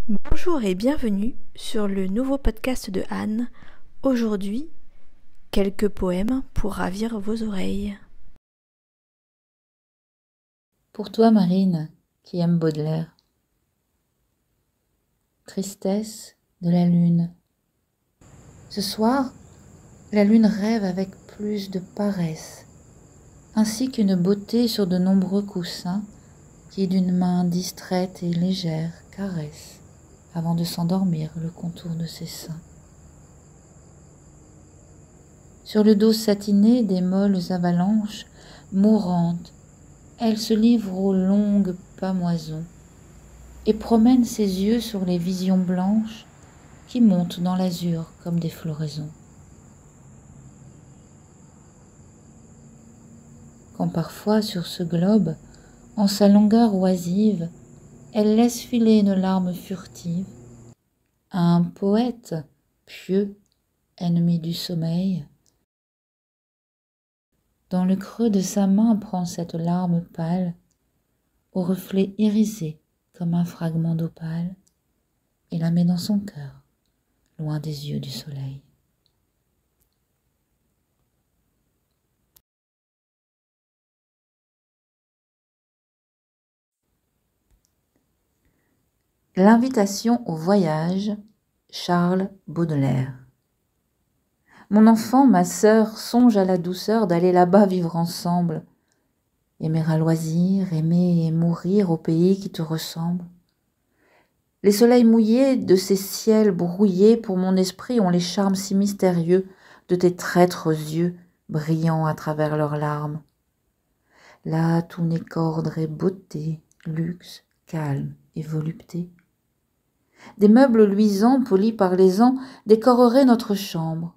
Bonjour et bienvenue sur le nouveau podcast de Anne. Aujourd'hui, quelques poèmes pour ravir vos oreilles. Pour toi, Marine, qui aime Baudelaire. Tristesse de la lune. Ce soir, la lune rêve avec plus de paresse, ainsi qu'une beauté sur de nombreux coussins qui d'une main distraite et légère caresse, avant de s'endormir, le contour de ses seins. Sur le dos satiné des molles avalanches, mourantes, elle se livre aux longues pâmoisons et promène ses yeux sur les visions blanches qui montent dans l'azur comme des floraisons. Quand parfois sur ce globe, en sa longueur oisive, elle laisse filer une larme furtive, à un poète pieux, ennemi du sommeil, dans le creux de sa main prend cette larme pâle, au reflet irisé comme un fragment d'opale, et la met dans son cœur, loin des yeux du soleil. L'invitation au voyage, Charles Baudelaire. Mon enfant, ma sœur, songe à la douceur d'aller là-bas vivre ensemble, aimer à loisir, aimer et mourir au pays qui te ressemble. Les soleils mouillés de ces ciels brouillés pour mon esprit ont les charmes si mystérieux de tes traîtres yeux brillant à travers leurs larmes. Là, tout n'est qu'ordre et beauté, luxe, calme et volupté. Des meubles luisants polis par les ans décoreraient notre chambre.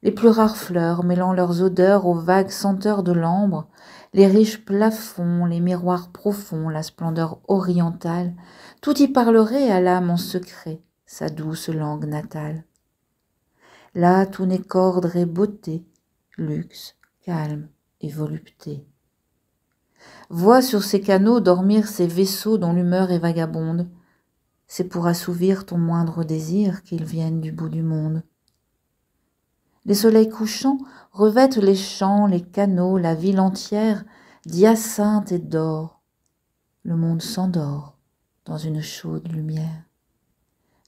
Les plus rares fleurs mêlant leurs odeurs aux vagues senteurs de l'ambre, les riches plafonds, les miroirs profonds, la splendeur orientale, tout y parlerait à l'âme en secret, sa douce langue natale. Là, tout n'est qu'ordre et beauté, luxe, calme et volupté. Vois sur ces canaux dormir ces vaisseaux dont l'humeur est vagabonde. C'est pour assouvir ton moindre désir qu'ils viennent du bout du monde. Les soleils couchants revêtent les champs, les canaux, la ville entière d'hyacinthe et d'or. Le monde s'endort dans une chaude lumière.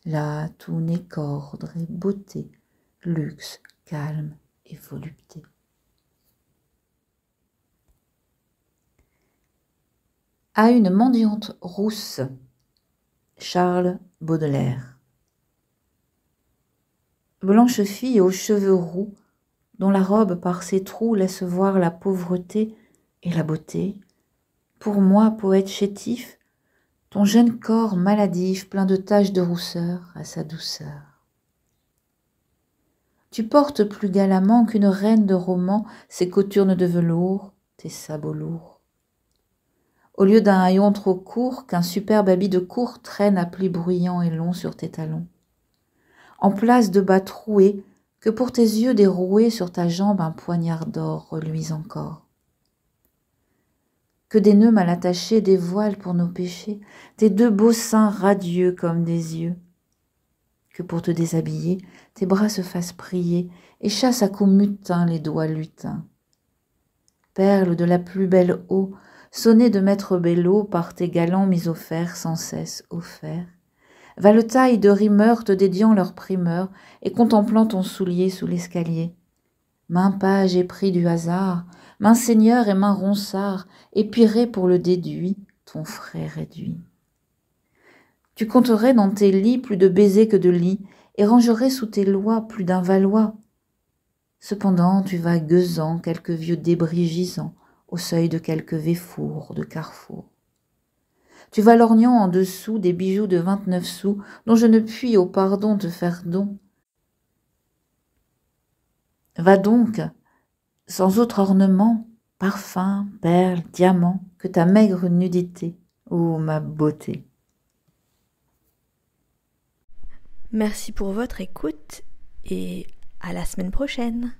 Là, tout n'est qu'ordre et beauté, luxe, calme et volupté. À une mendiante rousse, Charles Baudelaire. Blanche fille aux cheveux roux, dont la robe par ses trous laisse voir la pauvreté et la beauté, pour moi, poète chétif, ton jeune corps maladif, plein de taches de rousseur à sa douceur. Tu portes plus galamment qu'une reine de roman ses cothurnes de velours, tes sabots lourds. Au lieu d'un haillon trop court qu'un superbe habit de cour traîne à plis bruyants et longs sur tes talons. En place de bas troués, que pour tes yeux déroués sur ta jambe un poignard d'or reluise encore. Que des nœuds mal attachés dévoilent pour nos péchés tes deux beaux seins radieux comme des yeux. Que pour te déshabiller, tes bras se fassent prier et chassent à coups mutins les doigts lutins. Perles de la plus belle eau, sonnées de maître Bello par tes galants mis au fer sans cesse offerts, valetaille de rimeurs te dédiant leur primeur et contemplant ton soulier sous l'escalier. Main page épris du hasard, main seigneur et main ronsard, épiré pour le déduit, ton frais réduit. Tu compterais dans tes lits plus de baisers que de lits, et rangerais sous tes lois plus d'un Valois. Cependant, tu vas gueusant quelques vieux débris gisants, au seuil de quelques véfours de carrefour. Tu vas lorgnant en dessous des bijoux de 29 sous, dont je ne puis au pardon te faire don. Va donc, sans autre ornement, parfum, perles, diamants, que ta maigre nudité, ô ma beauté. Merci pour votre écoute et à la semaine prochaine.